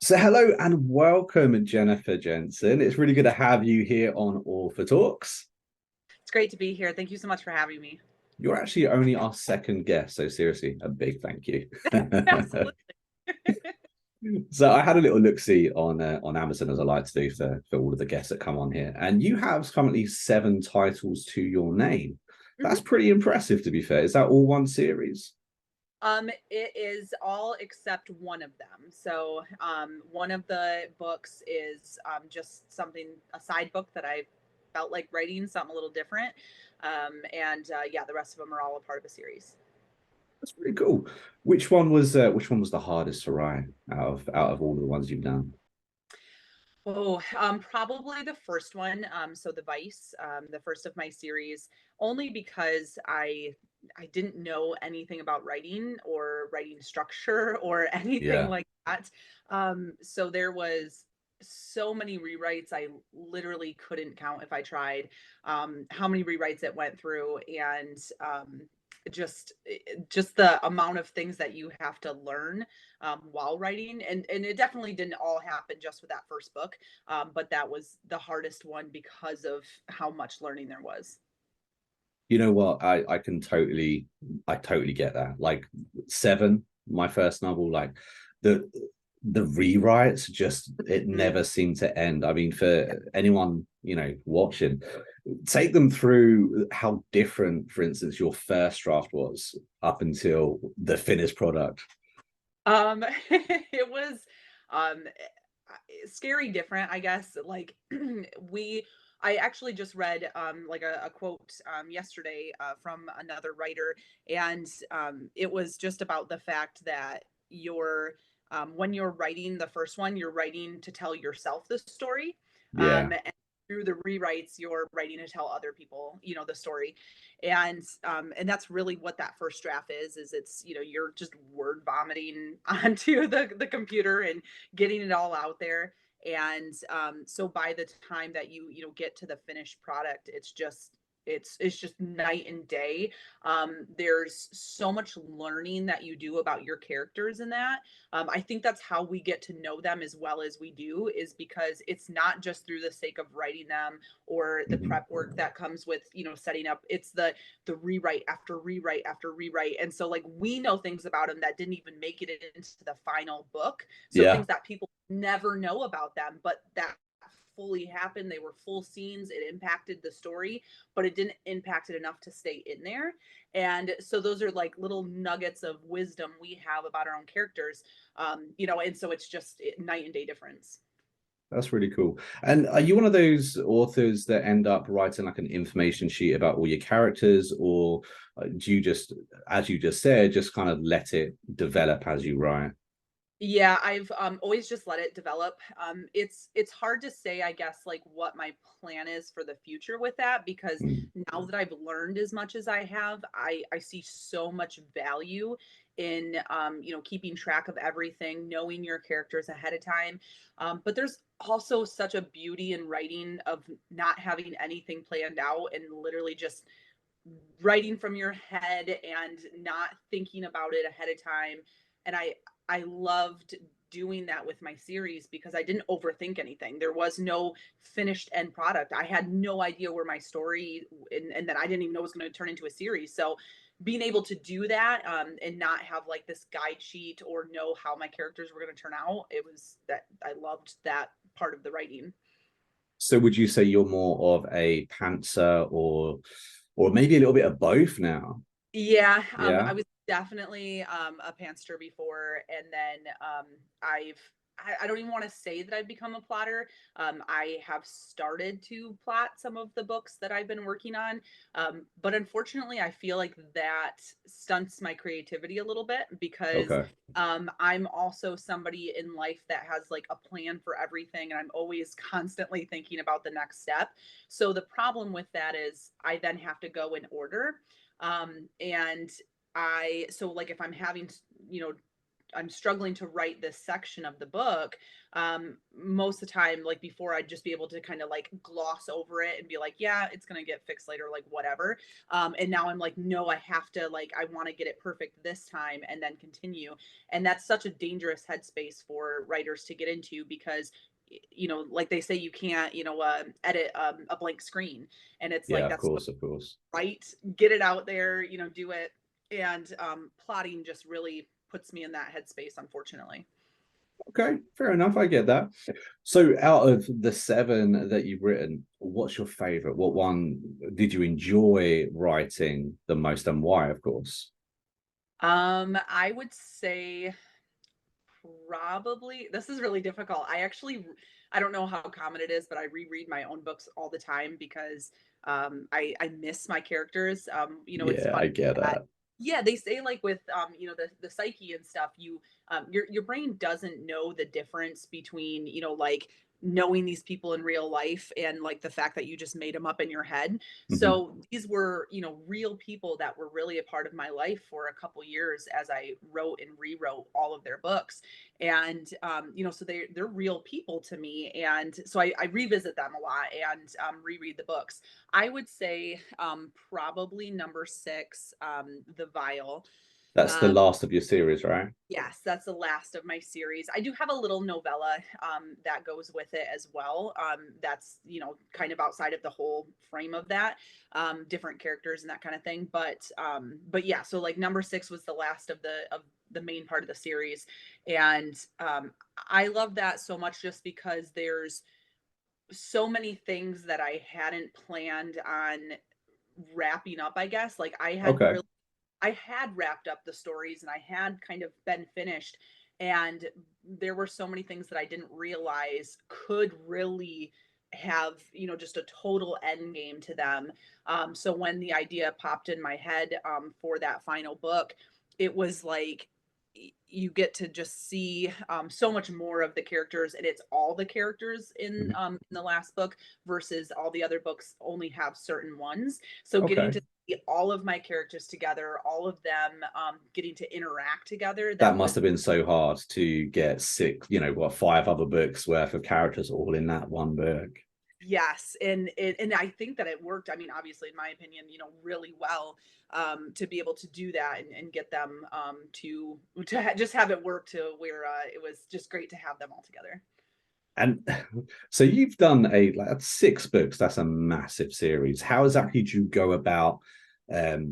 So, hello and welcome, Jennifer Jensen. It's really good to have you here on Author Talks. It's great to be here. Thank you so much for having me. You're actually only our second guest, so seriously, a big thank you. Absolutely. So, I had a little look see on Amazon as I like to do for all of the guests that come on here, and you have currently seven titles to your name. That's Mhm. pretty impressive, to be fair. Is that all one series? It is all except one of them. So, one of the books is just a side book that I felt like writing something a little different. And yeah, the rest of them are all a part of a series. That's pretty cool. Which one was the hardest to write out of all of the ones you've done? Probably the first one. So the Vice, the first of my series, only because I didn't know anything about writing or writing structure or anything Yeah. like that. So there was so many rewrites. I literally couldn't count if I tried how many rewrites it went through, and just just the amount of things that you have to learn while writing, and it definitely didn't all happen just with that first book, but that was the hardest one because of how much learning there was. You know what? I totally get that. Like Seven, my first novel, like the the rewrites just it Mhm. never seemed to end. I mean, for anyone, watching, take them through how different, for instance, your first draft was up until the finished product. It was scary different, I guess. Like we I actually just read like a quote yesterday from another writer, and it was just about the fact that when you're writing the first one, you're writing to tell yourself the story. Yeah. And through the rewrites, you're writing to tell other people, the story. And that's really what that first draft is it's, you're just word vomiting onto the computer and getting it all out there. And so by the time that you get to the finished product, it's just night and day. There's so much learning that you do about your characters in that. I think that's how we get to know them as well as we do, is because it's not just through the sake of writing them or the Mhm. prep work that comes with setting up. It's the rewrite after rewrite after rewrite. And so like we know things about them that didn't even make it into the final book. So Yeah. things that people never know about them, but that fully happened. They were full scenes. It impacted the story, but it didn't impact it enough to stay in there. And so those are like little nuggets of wisdom we have about our own characters. And so it's just night and day difference. That's really cool. And are you one of those authors that end up writing like an information sheet about all your characters, or do you just, as you just said, just kind of let it develop as you write? Yeah, I've always just let it develop. It's hard to say, I guess, like what my plan is for the future with that, because Mm. now that I've learned as much as I have, I see so much value in keeping track of everything, knowing your characters ahead of time. But there's also such a beauty in writing of not having anything planned out and literally just writing from your head and not thinking about it ahead of time. And I loved doing that with my series because I didn't overthink anything. There was no finished end product. I had no idea where my story and that I didn't even know was going to turn into a series. So being able to do that and not have like this guide sheet or know how my characters were going to turn out, it was that I loved that part of the writing. So would you say you're more of a pantser, or maybe a little bit of both now? Yeah, I Yeah. was definitely a pantser before, and then I don't even want to say that I've become a plotter. I have started to plot some of the books that I've been working on, but unfortunately, I feel like that stunts my creativity a little bit because Okay. I'm also somebody in life that has like a plan for everything, and I'm always constantly thinking about the next step. So the problem with that is I then have to go in order. And so like if I'm having, you know, I'm struggling to write this section of the book, most of the time, like before, I'd just be able to kind of like gloss over it and be like, yeah, it's gonna get fixed later, like whatever. And now I'm like, no, I have to, like, I want to get it perfect this time and then continue. And that's such a dangerous headspace for writers to get into because like they say, you can't, edit a blank screen. And it's Yeah, like, of that's course, of course. right, get it out there, do it. And plotting just really puts me in that headspace, unfortunately. Okay, fair enough. I get that. So, out of the seven that you've written, what's your favorite? What one did you enjoy writing the most, and why, of course? I would say probably, this is really difficult. I don't know how common it is, but I reread my own books all the time because I miss my characters. It's Yeah, funny I get that, that. yeah, they say like with the psyche and stuff, your brain doesn't know the difference between, like knowing these people in real life and like the fact that you just made them up in your head. Mhm. So these were, real people that were really a part of my life for a couple years as I wrote and rewrote all of their books. And so they're real people to me. And so I revisit them a lot and reread the books. I would say probably number six, The Vial. That's the Um, last of your series, right? Yes, that's the last of my series. I do have a little novella that goes with it as well. That's kind of outside of the whole frame of that, different characters and that kind of thing. But yeah, so like number six was the last of the main part of the series, and I love that so much just because there's so many things that I hadn't planned on wrapping up. I guess like Okay. I had wrapped up the stories and I had kind of been finished. And there were so many things that I didn't realize could really have, just a total end game to them. So when the idea popped in my head for that final book, it was like you get to just see so much more of the characters, and it's all the characters Mhm. in the last book versus all the other books only have certain ones. So getting Okay. to all of my characters together, all of them getting to interact together. That That must was, have been so hard to get six, what, five other books worth of characters all in that one book. yes, and I think that it worked. I mean, obviously, in my opinion, really well to be able to do that and get them just have it work to where it was just great to have them all together. And so you've done like six books. That's a massive series. How exactly do you go about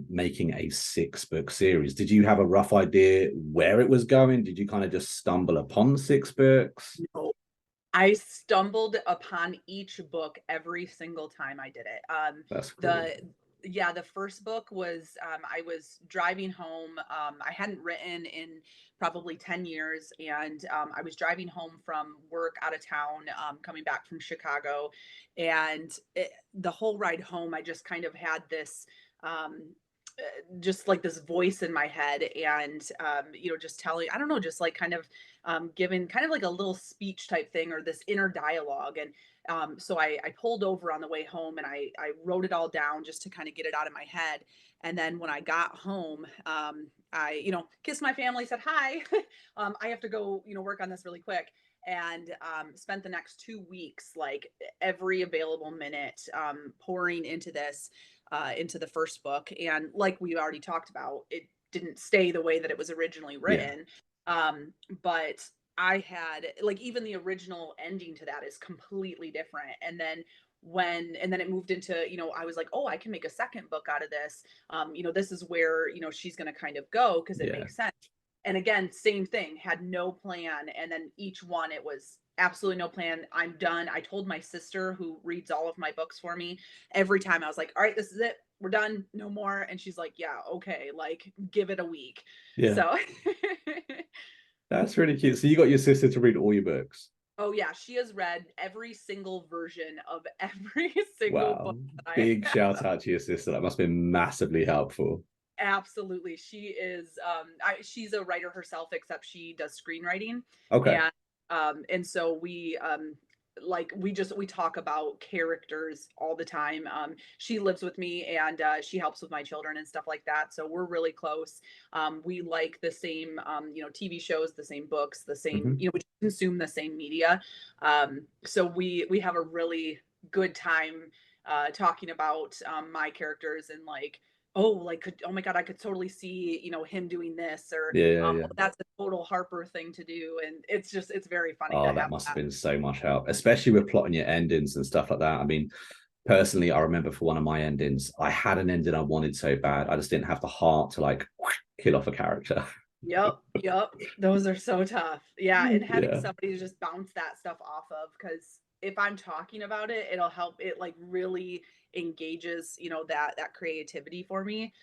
making a six-book series? Did you have a rough idea where it was going? Did you kind of just stumble upon six books? No. I stumbled upon each book every single time I did it. That's cool. The Yeah, the first book was I was driving home. I hadn't written in probably 10 years, and I was driving home from work out of town, coming back from Chicago. And the whole ride home, I just kind of had this. Um, just like this voice in my head and just telling, I don't know, just like kind of given kind of like a little speech type thing or this inner dialogue. And so I pulled over on the way home and I wrote it all down just to kind of get it out of my head. And then when I got home, I, kissed my family, said hi. I have to go, work on this really quick. And spent the next 2 weeks, like every available minute, pouring into this, into the first book. And like we already talked about, it didn't stay the way that it was originally Yeah. written. But I had like even the original ending to that is completely different. And then it moved into, I was like, oh, I can make a second book out of this. This is where, she's going to kind of go because it Yeah. makes sense. And again, same thing, had no plan. And then each one, it was absolutely no plan. I'm done. I told my sister, who reads all of my books for me, every time I was like, all right, this is it. We're done. No more. And she's like, yeah, okay. Like, give it a week. Yeah. So, That's really cute. So you got your sister to read all your books. oh, yeah, she has read every single version of every single book Wow. that I Big shout out to your sister. That must have been massively helpful. absolutely. She is she's a writer herself, except she does screenwriting. Okay. And and so we like we talk about characters all the time. She lives with me, and she helps with my children and stuff like that, so we're really close. We like the same, TV shows, the same books, the same, Mhm. we consume the same media. So we have a really good time talking about my characters, and like, oh, like, oh my god, I could totally see, him doing this, or Yeah, yeah, oh, yeah. that's a total Harper thing to do, and it's very funny to Oh, that have must have that. been so much help, especially with plotting your endings and stuff like that. I mean, personally, I remember for one of my endings, I had an ending I wanted so bad. I just didn't have the heart to like kill off a character. Yep, yep. Those are so tough. Yeah, and having Yeah, somebody to just bounce that stuff off of, because if I'm talking about it, it'll help, it like really engages, that creativity for me.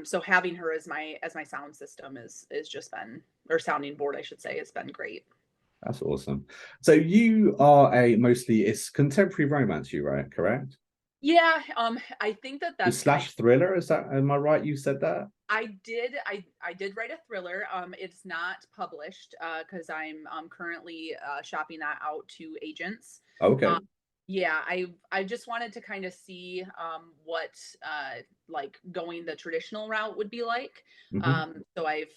So having her as my sound system is just been, or sounding board, I should say, has been great. that's awesome. So you are a mostly it's contemporary romance, you write, correct? Yeah, I think that that's kind Slash thriller, is that am I right? You said that? I did write a thriller. It's not published because I'm currently shopping that out to agents. Um, Okay. yeah, I just wanted to kind of see what like going the traditional route would be like. Hmm. So I've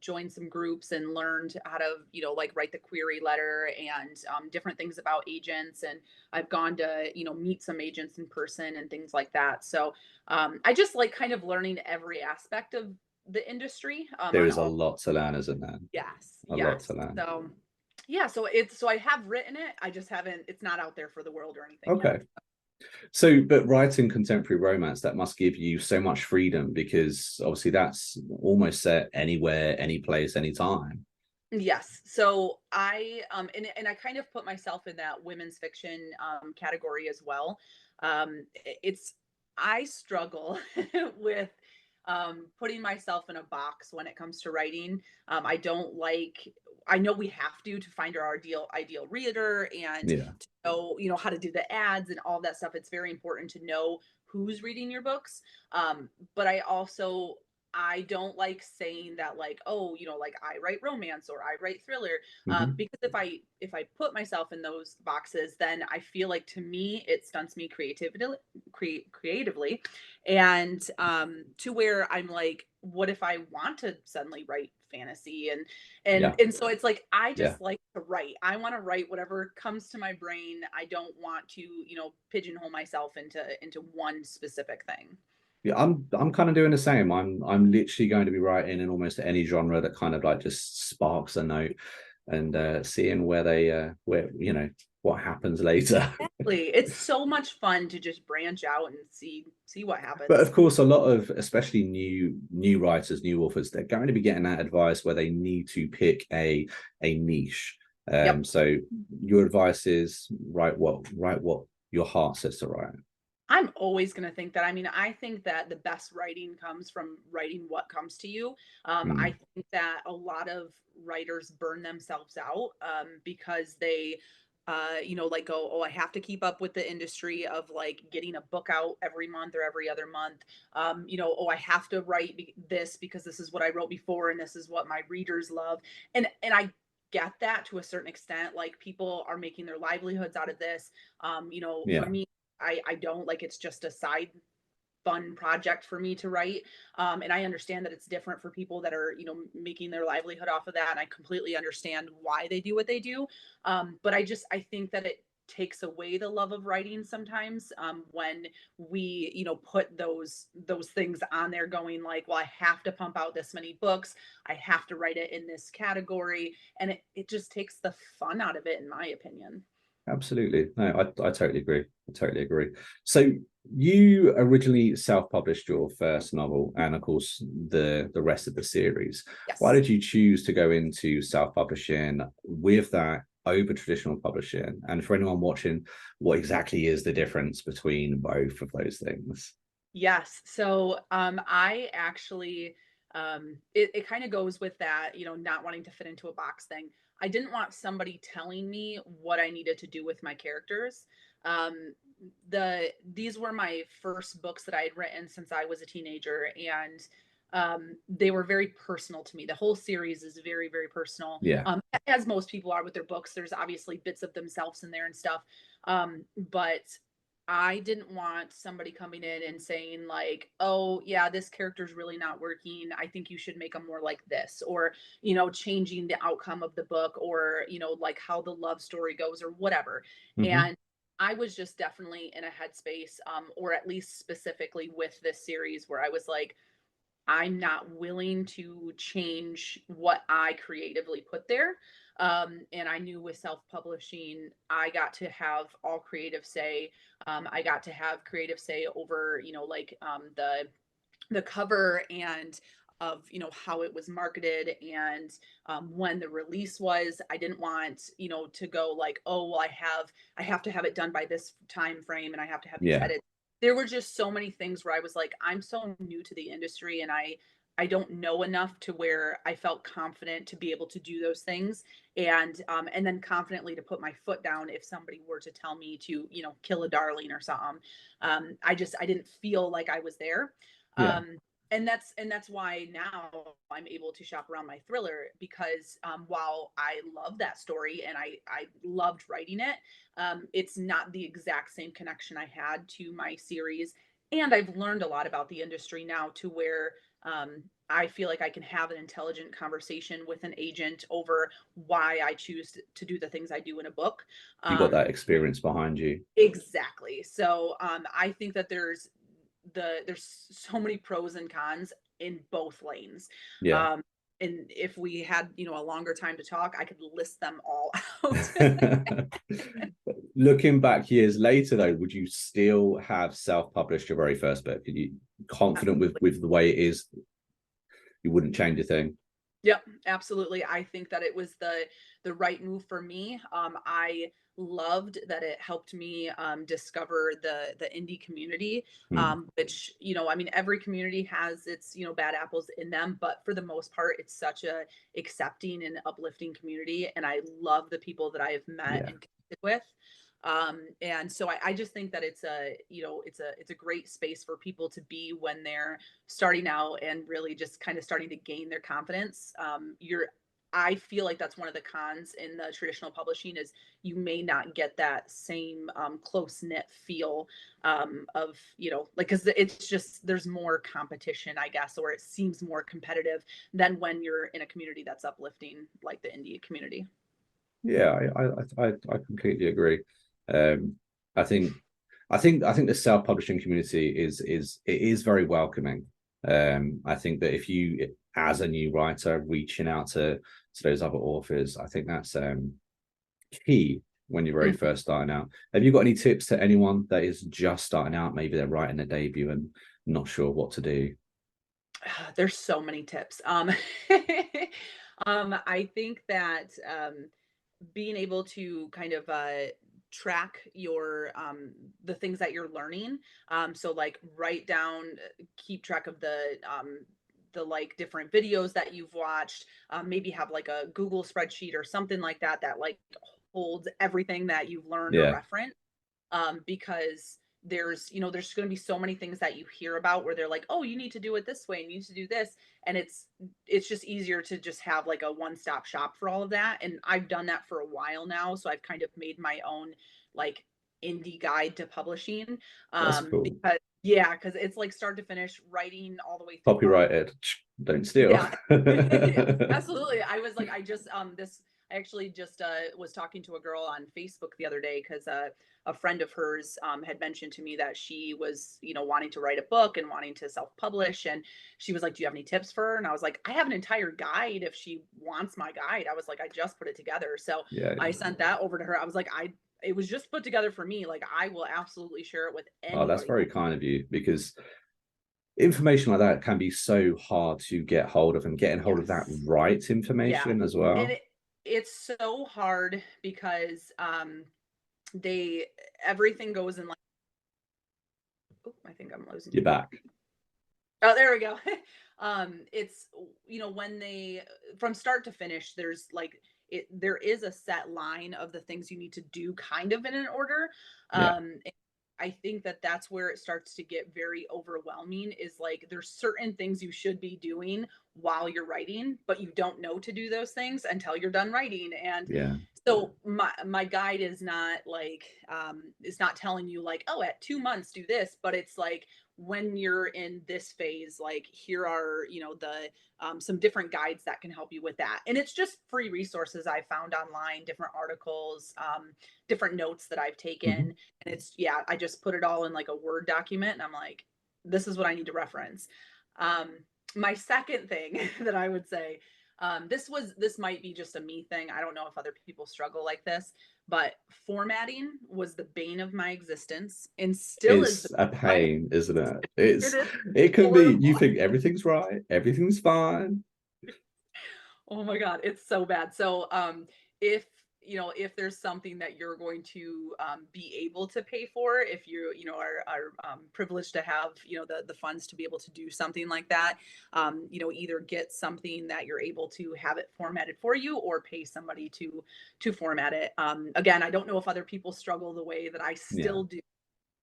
joined some groups and learned how to like write the query letter, and different things about agents, and I've gone to meet some agents in person and things like that. So I just like kind of learning every aspect of the industry, There on is a all. lot to learn, isn't there? Yes, A lot yes. to learn. So yeah, so I have written it. I just haven't. It's not out there for the world or anything yet. Okay. So, but writing contemporary romance, that must give you so much freedom because obviously that's almost set anywhere, any place, anytime. Yes. So and I kind of put myself in that women's fiction category as well. It's I struggle with putting myself in a box when it comes to writing. I don't like, I know we have to find our ideal reader, and Yeah. to know, how to do the ads and all that stuff. It's very important to know who's reading your books. But I don't like saying that, like, oh, like I write romance or I write thriller, Hmm. because if I put myself in those boxes, then I feel like, to me it stunts me creatively, and to where I'm like, what if I want to suddenly write fantasy, and Yeah. so it's like, I Yeah. just like to write. I want to write whatever comes to my brain. I don't want to pigeonhole myself into one specific thing. Yeah, I'm kind of doing the same. I'm literally going to be writing in almost any genre that kind of like just sparks a note and seeing where they where what happens later. Exactly. It's so much fun to just branch out and see what But of happens. course, a lot of especially new writers, new authors, they're going to be getting that advice where they need to pick a niche. Yep. So your advice is write what your heart says to write. I'm always going to think that. I mean, I think that the best writing comes from writing what comes to you. I Mm, think that a lot of writers burn themselves out because they, like, go, oh, I have to keep up with the industry of like getting a book out every month or every other month. Oh, I have to write this because this is what I wrote before and this is what my readers love. And I get that to a certain extent. Like, people are making their livelihoods out of this. For yeah, me, I don't like, it's just a side fun project for me to write. And I understand that it's different for people that are, making their livelihood off of that. And I completely understand why they do what they do. But I think that it takes away the love of writing sometimes, when we, put those things on there, going like, well, I have to pump out this many books. I have to write it in this category. And it just takes the fun out of it, in my opinion. absolutely. No, I totally agree. I totally agree. So you originally self-published your first novel and of course the rest of the series. Why Yes. did you choose to go into self-publishing with that over traditional publishing? And for anyone watching, what exactly is the difference between both of those things? Yes. So I actually, it kind of goes with that, not wanting to fit into a box thing. I didn't want somebody telling me what I needed to do with my characters. Um, these were my first books that I had written since I was a teenager, and they were very personal to me. The whole series is very, very personal, Yeah. as most people are with their books. There's obviously bits of themselves in there and stuff, but I didn't want somebody coming in and saying like, "Oh, yeah, this character's really not working. I think you should make them more like this," or changing the outcome of the book, or like how the love story goes, or whatever. Hmm. And I was just definitely in a headspace, or at least specifically with this series, where I was like, I'm not willing to change what I creatively put there. And I knew with self publishing, I got to have all creative say. I got to have creative say over, like the cover, and of how it was marketed, and when the release was. I didn't want to go like, oh well, I have to have it done by this time frame, and I have to have these Yeah. edits. There were just so many things where I was like, I'm so new to the industry, and I don't know enough to where I felt confident to be able to do those things, and then confidently to put my foot down if somebody were to tell me to kill a darling or something. I didn't feel like I was there. Yeah. um and that's why now I'm able to shop around my thriller, because while I love that story and I loved writing it, it's not the exact same connection I had to my series. And I've learned a lot about the industry now, to where I feel like I can have an intelligent conversation with an agent over why I choose to do the things I do in a book. You got um, that experience behind you. exactly. So I think that there's so many pros and cons in both lanes. Yeah. Um, and if we had, a longer time to talk, I could list them all out. Looking back years later, though, would you still have self-published your very first book? Are you confident with the way it is? You wouldn't change a thing. Yep, absolutely. I think that it was the right move for me. I loved that it helped me discover the indie community, Hmm. which I mean, every community has its bad apples in them, but for the most part, it's such a accepting and uplifting community, and I love the people that I have met Yeah. and connected with. And so I just think that it's a great space for people to be when they're starting out and really just kind of starting to gain their confidence. I feel like that's one of the cons in the traditional publishing, is you may not get that same close knit feel of like, because it's just, there's more competition, I guess, or it seems more competitive than when you're in a community that's uplifting, like the indie community. Yeah, I completely agree. Um, I think I think the self-publishing community is very welcoming. I think that if you, as a new writer, reaching out to those other authors, I think that's key when you're very Mhm. first starting out. Have you got any tips to anyone that is just starting out? Maybe they're writing their debut and not sure what to do. There's so many tips. I think that being able to kind of track the things that you're learning, so like write down, keep track of the like different videos that you've watched, maybe have like a Google spreadsheet or something like that, that like holds everything that you've learned or Yeah, referenced. Because there's going to be so many things that you hear about where they're like, oh, you need to do it this way and you need to do this, and it's just easier to just have like a one-stop shop for all of that. And I've done that for a while now, so I've kind of made my own like indie guide to publishing. that's cool. Because yeah, because it's like start to finish, writing all the way through Copyrighted. Don't steal. yeah. Absolutely. I was like, I just this I actually just was talking to a girl on Facebook the other day, because a friend of hers had mentioned to me that she was, wanting to write a book and wanting to self-publish, and she was like, "Do you have any tips for her?" And I was like, "I have an entire guide if she wants my guide." I was like, "I just put it together." So Yeah. I sent that over to her. I was like, it was just put together for me. Like, I will absolutely share it with Oh, that's anybody very that. kind of you, because information like that can be so hard to get hold of, and getting hold of that Yes. right Yeah. information as And well. it's so hard because they everything goes in like, oh, I think I'm losing You're you. back. Oh, there we go. It's when they, from start to finish, there's like, there is a set line of the things you need to do kind of in an order. Yeah. I think that that's where it starts to get very overwhelming, is like there's certain things you should be doing while you're writing, but you don't know to do those things until you're done writing. And Yeah. so my guide is not telling you like, oh, at 2 months do this, but it's like when you're in this phase, like here are, the some different guides that can help you with that. And it's just free resources I found online, different articles, different notes that I've taken. Hmm. And it's, yeah, I just put it all in like a Word document, and I'm like, this is what I need to reference. Um, my second thing that I would say, this might be just a me thing. I don't know if other people struggle like this, but formatting was the bane of my existence and still is the It's a bane of my pain, isn't it? it It's is it can be, you horrible. think everything's right, everything's fine. Oh my God, it's so bad. So, if if there's something that you're going to be able to pay for, if are privileged to have the funds to be able to do something like that, either get something that you're able to have it formatted for you, or pay somebody to format it. Again, I don't know if other people struggle the way that I Yeah. still do,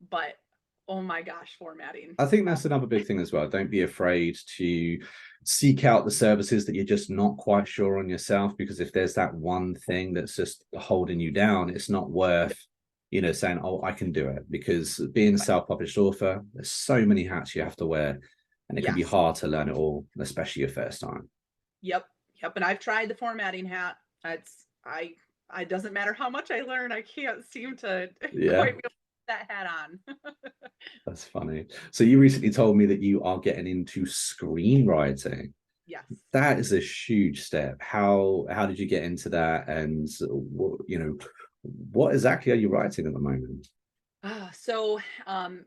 but oh my gosh, formatting. I think that's another big thing as well. Don't be afraid to seek out the services that you're just not quite sure on yourself, because if there's that one thing that's just holding you down, it's not worth, saying, "Oh, I can do it." Because being a self-published author, there's so many hats you have to wear, and it can be Yes. hard to learn it all, especially your first time. Yep. Yep. And I've tried the formatting hat. It's I doesn't matter how much I learn, I can't seem to Yeah, quite be able to put that hat on. that's funny. So you recently told me that you are getting into screenwriting. Yes. That is a huge step. How did you get into that, and what exactly are you writing at the moment? So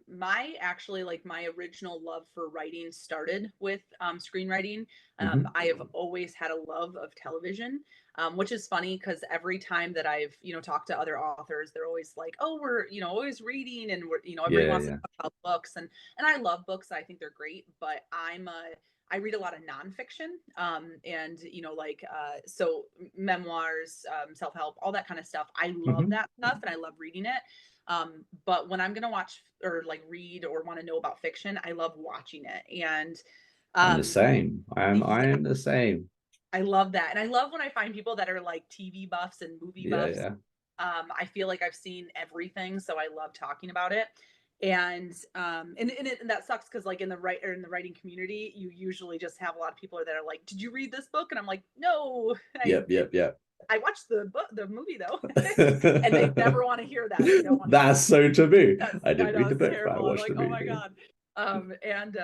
my actually like my original love for writing started with screenwriting. Hmm. I have always had a love of television, which is funny because every time that I've talked to other authors, they're always like, "Oh, we're always reading, and we're everybody Yeah, wants to yeah. talk about books." And I love books. I think they're great, but I read a lot of nonfiction, and so memoirs, self help, all that kind of stuff. I love Hmm. that stuff, and I love reading it. But when I'm gonna watch or like read or want to know about fiction, I love watching it. And I'm the um, same. I yeah, am the same. I love that. And I love when I find people that are like TV buffs and movie Yeah, buffs. yeah. I feel like I've seen everything, so I love talking about it. And that sucks because like in the writing community, you usually just have a lot of people that are like, "Did you read this book?" And I'm like, "No, Yep, yep, yep. I watched the movie though," and they never want to hear that. They don't want to hear That's that. so taboo. That's I I didn't know read the it's book, but I terrible. I'm watched like, the oh my movie. God. And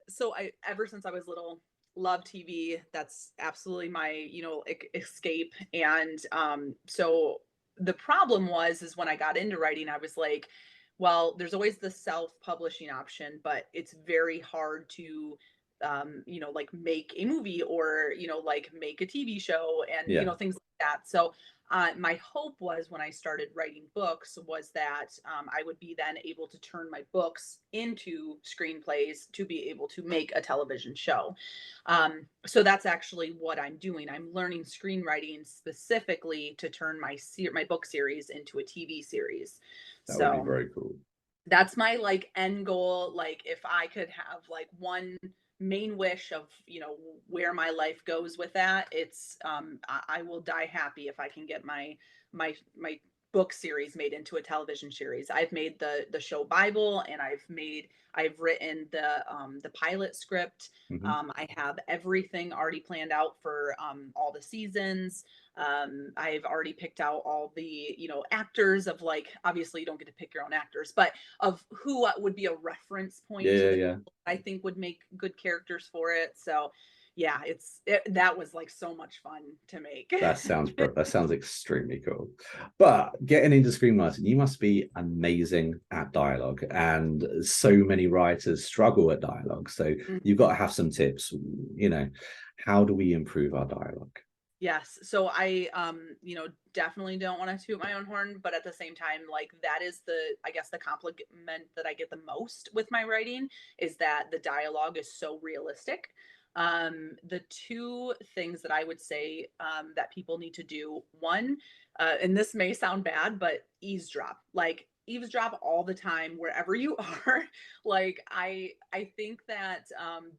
so I ever since I was little, love TV. That's absolutely my, escape. And so the problem was is when I got into writing, I was like, well, there's always the self-publishing option, but it's very hard to like make a movie or like make a TV show and Yeah, things like that. So my hope was when I started writing books was that I would be then able to turn my books into screenplays to be able to make a television show. So that's actually what I'm doing. I'm learning screenwriting specifically to turn my book series into a TV series. that would be So very cool. that's my like end goal. Like if I could have like one main wish of where my life goes with that, it's I will die happy if I can get my book series made into a television series. I've made the show Bible, and I've written the pilot script. Hmm. I have everything already planned out for all the seasons. I've already picked out all the actors of, like, obviously you don't get to pick your own actors, but of who would be a reference Yeah, point to yeah, the yeah. people I think would make good characters for it. So yeah, that was like so much fun to make. That sounds extremely cool. But getting into screenwriting, you must be amazing at dialogue, and so many writers struggle at dialogue. So you've got to have some tips. You know, how do we improve our dialogue? Yes. So I definitely don't want to toot my own horn, but at the same time, like that is I guess the compliment that I get the most with my writing is that the dialogue is so realistic. The two things that I would say that people need to do, one, and this may sound bad, but eavesdrop. Like eavesdrop all the time wherever you are. Like I think that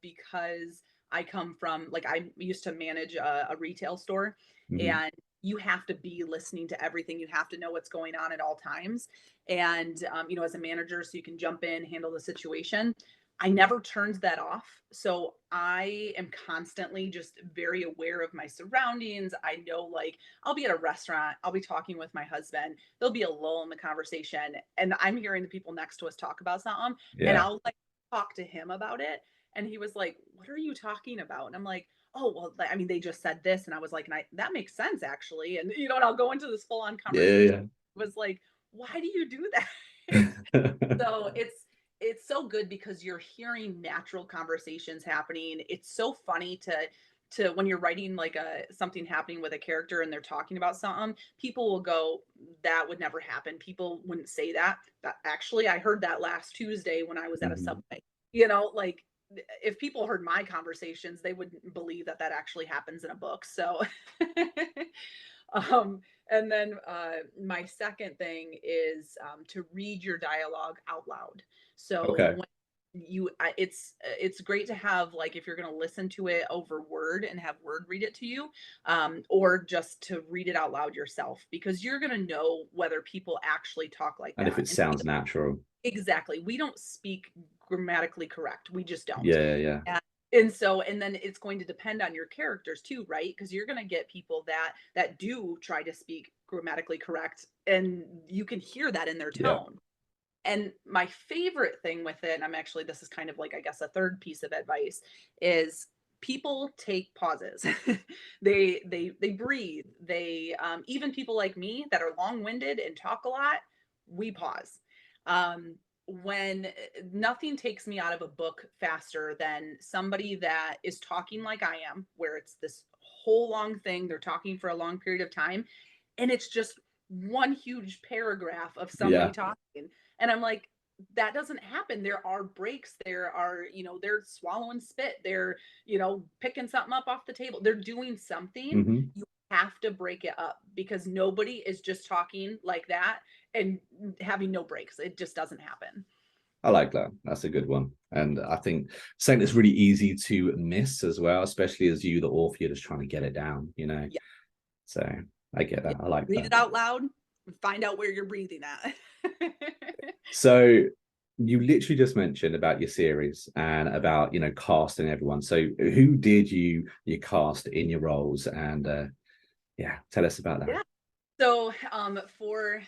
because I come from, like, I used to manage a retail store, Hmm. and you have to be listening to everything. You have to know what's going on at all times. And as a manager, so you can jump in, handle the situation. I never turned that off. So I am constantly just very aware of my surroundings. I know, like, I'll be at a restaurant, I'll be talking with my husband, there'll be a lull in the conversation, and I'm hearing the people next to us talk about something, and Yeah. I'll like talk to him about it. And he was like, "What are you talking about?" And I'm like, "Oh, well, I mean, they just said this." And I was like, that makes sense actually. And, and I'll go into this full on conversation. Yeah. It was like, why do you do that? Yeah. So it's so good because you're hearing natural conversations happening. It's so funny to when you're writing like a something happening with a character and they're talking about something, people will go, that would never happen. People wouldn't say that. That actually, I heard that last Tuesday when I was at a Hmm. Subway. Like, if people heard my conversations, they wouldn't believe that that actually happens in a book. So Um, and then my second thing is to read your dialogue out loud. So Okay. when it's great to have, like, if you're going to listen to it over word and have word read it to you, or just to read it out loud yourself, because you're going to know whether people actually talk like And if that. it And sounds natural. exactly, we don't speak grammatically correct. We just don't. Yeah, yeah. And then it's going to depend on your characters too, right? Because you're going to get people that do try to speak grammatically correct, and you can hear that in their Yeah. tone. And my favorite thing with it, and this is kind of like, I guess, a third piece of advice, is people take pauses. They breathe. They even people like me that are long-winded and talk a lot, we pause. When nothing takes me out of a book faster than somebody that is talking like I am, where it's this whole long thing, they're talking for a long period of time, and it's just one huge paragraph of somebody Yeah. talking. And I'm like, that doesn't happen. There are breaks. There are, they're swallowing spit. They're, picking something up off the table. They're doing something. Hmm. You have to break it up because nobody is just talking like that and having no breaks. It just doesn't happen. I like that. That's a good one. And I think something that's really easy to miss as well, especially as you, the author, you're just trying to get it down. Yeah. So I get Yeah. that. I like Read that. it out loud and find out where you're breathing at. So you literally just mentioned about your series and about, casting everyone. So who did you cast in your roles? And yeah, tell us about Yeah. So, for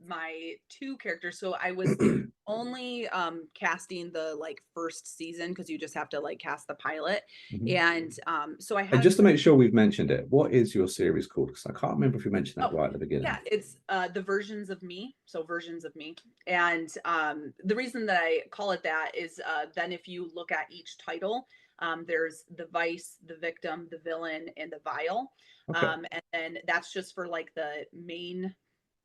my two characters, so I was that. only casting the like first season because you just have to like cast the pilot, Mhm. and so I And had just to make sure we've mentioned it, what is your series called? Because I can't remember if we mentioned that oh right at the yeah, beginning. it's the versions of me, so versions of me, and the reason that I call it that is then if you look at each title, there's the vice, the victim, the villain, and the vile, Okay. and then that's just for like the main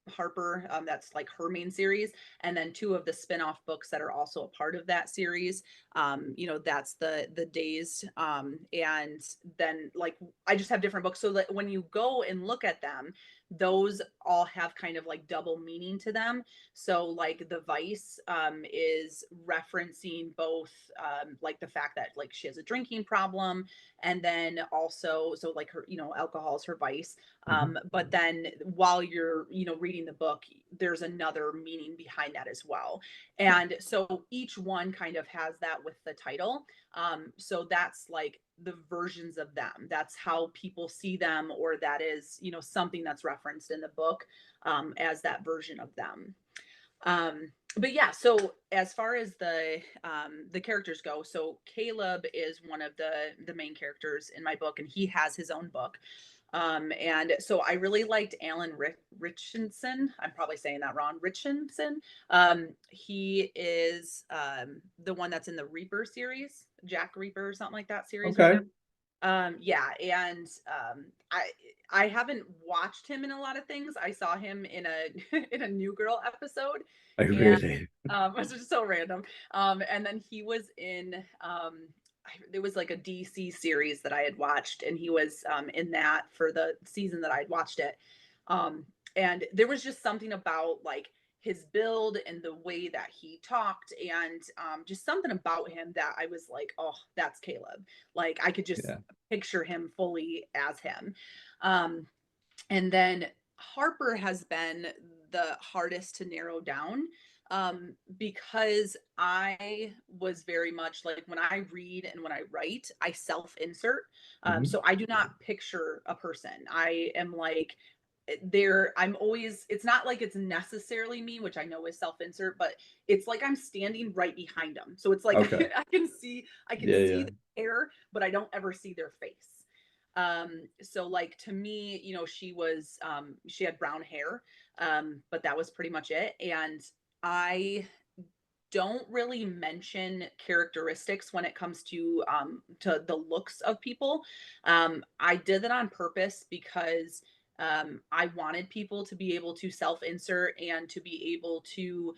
Harper, that's like her main series, and then two of the spin-off books that are also a part of that series. That's the Dazed, and then like I just have different books so that when you go and look at them, those all have kind of like double meaning to them. So like the Vice is referencing both like the fact that like she has a drinking problem, and then also so like her, alcohol is her vice, Mhm. but then while you're, reading the book, there's another meaning behind that as well. And so each one kind of has that with the title. So that's like the versions of them. That's how people see them, or that is, something that's referenced in the book as that version of them. But yeah, so as far as the characters go, so Caleb is one of the main characters in my book, and he has his own book. And so I really liked Alan Richardson. I'm probably saying that wrong. Richardson. He is the one that's in the Reaper series, Jack Reaper or something like that series right now. Okay. Yeah, and I haven't watched him in a lot of things. I saw him in a in a New Girl episode, Oh, and really? it's just so random. And then he was in there was like a DC series that I had watched, and he was in that for the season that I had watched it. Um, and there was just something about like his build and the way that he talked, and just something about him that I was like, oh, that's Caleb. Like I could just Yeah. picture him fully as him. Um, and then Harper has been the hardest to narrow down, because I was very much like when I read and when I write, I self insert. Hmm. So I do not picture a person. I am like, there I'm always, it's not like it's necessarily me, which I know is self insert, but it's like I'm standing right behind them, so it's like Okay. I can Yeah, see yeah. the hair, but I don't ever see their face. So like to me, she had brown hair, but that was pretty much it. And I don't really mention characteristics when it comes to the looks of people. I did that on purpose because I wanted people to be able to self-insert and to be able to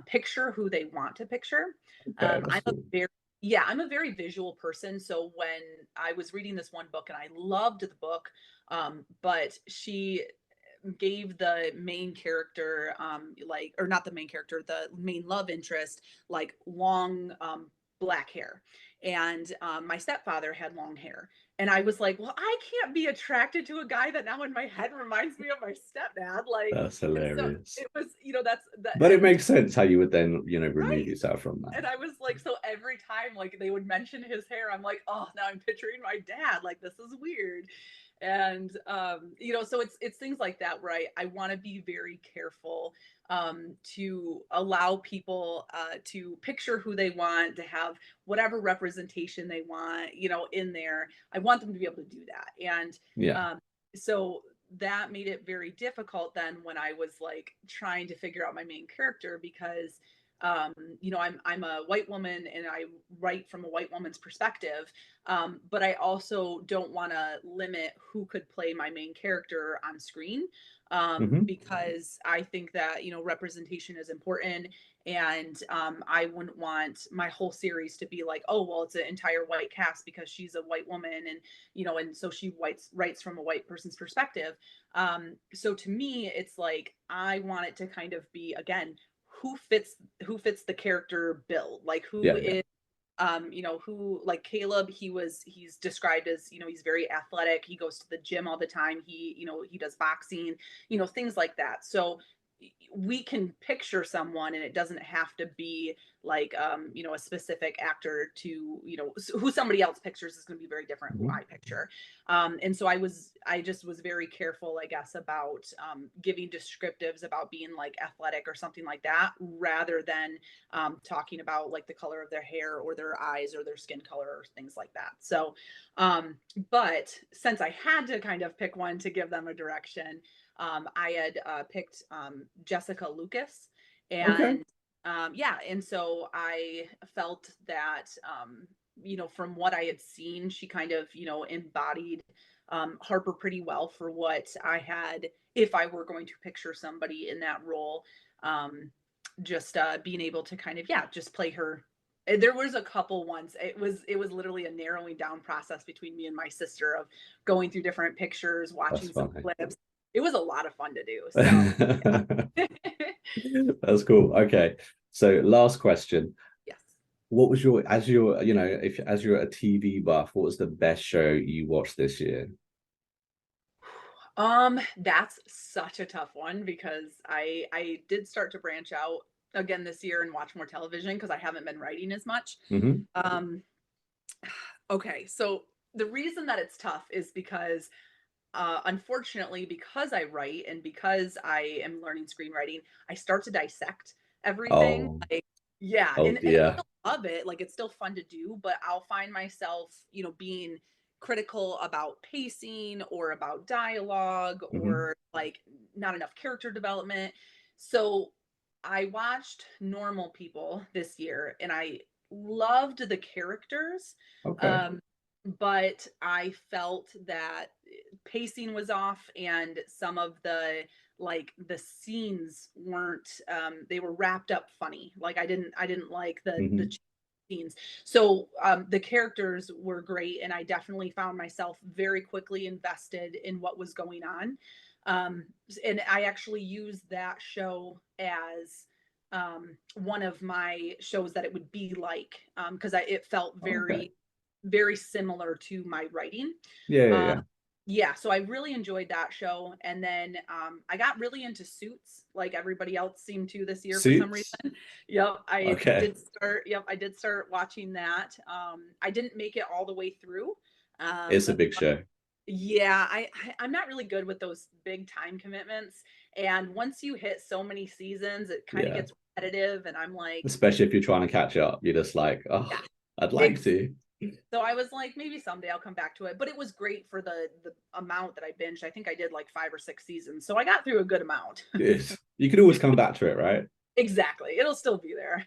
picture who they want to picture. Okay, that's I'm a cool. very Yeah, I'm a very visual person. So when I was reading this one book and I loved the book, but she gave the main character, like, or not the main character, the main love interest, like long black hair. And my stepfather had long hair. And I was like, well, I can't be attracted to a guy that now in my head reminds me of my stepdad. Like, That's and so hilarious. it was, that's that But it every makes sense how you would then, remove right. yourself from that. And I was like, so every time like they would mention his hair, I'm like, oh, now I'm picturing my dad. Like this is weird. And so it's things like that where I want to be very careful to allow people to picture who they want, to have whatever representation they want, in there. I want them to be able to do that. And Yeah. um, so that made it very difficult then when I was like trying to figure out my main character, because I'm a white woman and I write from a white woman's perspective, but I also don't want to limit who could play my main character on screen, Hmm. because I think that representation is important. And I wouldn't want my whole series to be like, oh well, it's an entire white cast because she's a white woman, and and so she writes from a white person's perspective. So to me, it's like I want it to kind of be, again, who fits the character bill, like who Yeah, yeah. is who, like Caleb, he's described as, he's very athletic, he goes to the gym all the time, he does boxing, things like that. So we can picture someone and it doesn't have to be like a specific actor to, who somebody else pictures is going to be very different who Mhm. I picture. And so I just was very careful, I guess, about giving descriptives about being like athletic or something like that, rather than talking about like the color of their hair or their eyes or their skin color or things like that. So, but since I had to kind of pick one to give them a direction, I had picked Jessica Lucas. Okay. And yeah, and so I felt that, from what I had seen, she kind of, embodied Harper pretty well for what I had, if I were going to picture somebody in that role. Just being able to kind of, yeah, just play her. There was a couple ones. It was literally a narrowing down process between me and my sister of going through different pictures, That's watching some funny. clips. It was a lot of fun to do. So yeah. That's cool. Okay. So last question. Yes. What was your, as you're, if as you're a TV buff, what was the best show you watched this year? That's such a tough one because I did start to branch out again this year and watch more television because I haven't been writing as much. Hmm. Um, okay, so the reason that it's tough is because unfortunately, because I write and because I am learning screenwriting, I start to dissect everything. Oh, Like, yeah, oh and I dear. still love it. Like, it's still fun to do, but I'll find myself, being critical about pacing or about dialogue Hmm. or like not enough character development. So I watched Normal People this year and I loved the characters. Okay. Um, but I felt that pacing was off and some of the scenes weren't, they were wrapped up funny. Like I didn't like the Hmm. scenes. So the characters were great and I definitely found myself very quickly invested in what was going on. And I actually used that show as one of my shows that it would be like, because it felt Okay. very similar to my writing. Yeah, yeah, Uh, yeah. yeah, so I really enjoyed that show. And then I got really into Suits, like everybody else seemed to this year for some reason. Suits. Yep, Okay. I did start watching that. I didn't make it all the way through. It's a big show, Yeah, I'm not really good with those big time commitments. And once you hit so many seasons, it kind of yeah. gets repetitive. And I'm like, Especially if you're trying to catch up, you're just like, oh, yeah, I'd like ex- to. so I was like, maybe someday I'll come back to it. But it was great for the amount that I binged. I think I did like 5 or 6 seasons. So I got through a good amount. Good. You can always come back to it, right? Exactly. It'll still be there.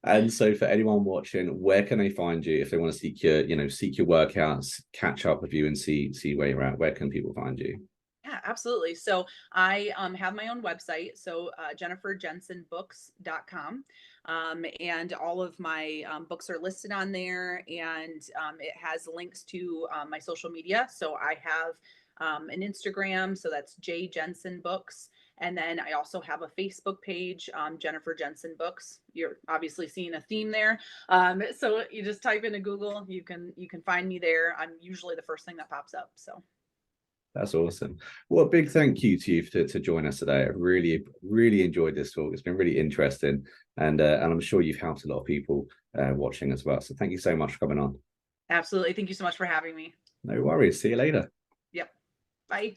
And so for anyone watching, where can they find you if they want to seek your, seek your workouts, catch up with you and see where you're at? Where can people find you? Yeah, absolutely. So I have my own website, so jenniferjensenbooks.com. And all of my books are listed on there, and it has links to my social media. So I have an Instagram, so that's J Jensen Books. And then I also have a Facebook page, Jennifer Jensen Books. You're obviously seeing a theme there. So you just type into Google, you can find me there. I'm usually the first thing that pops up. So That's awesome. Well, a big thank you to you to join us today. I really, really enjoyed this talk. It's been really interesting. And I'm sure you've helped a lot of people watching as well. So thank you so much for coming on. absolutely. Thank you so much for having me. No worries. See you later. Yep. Bye.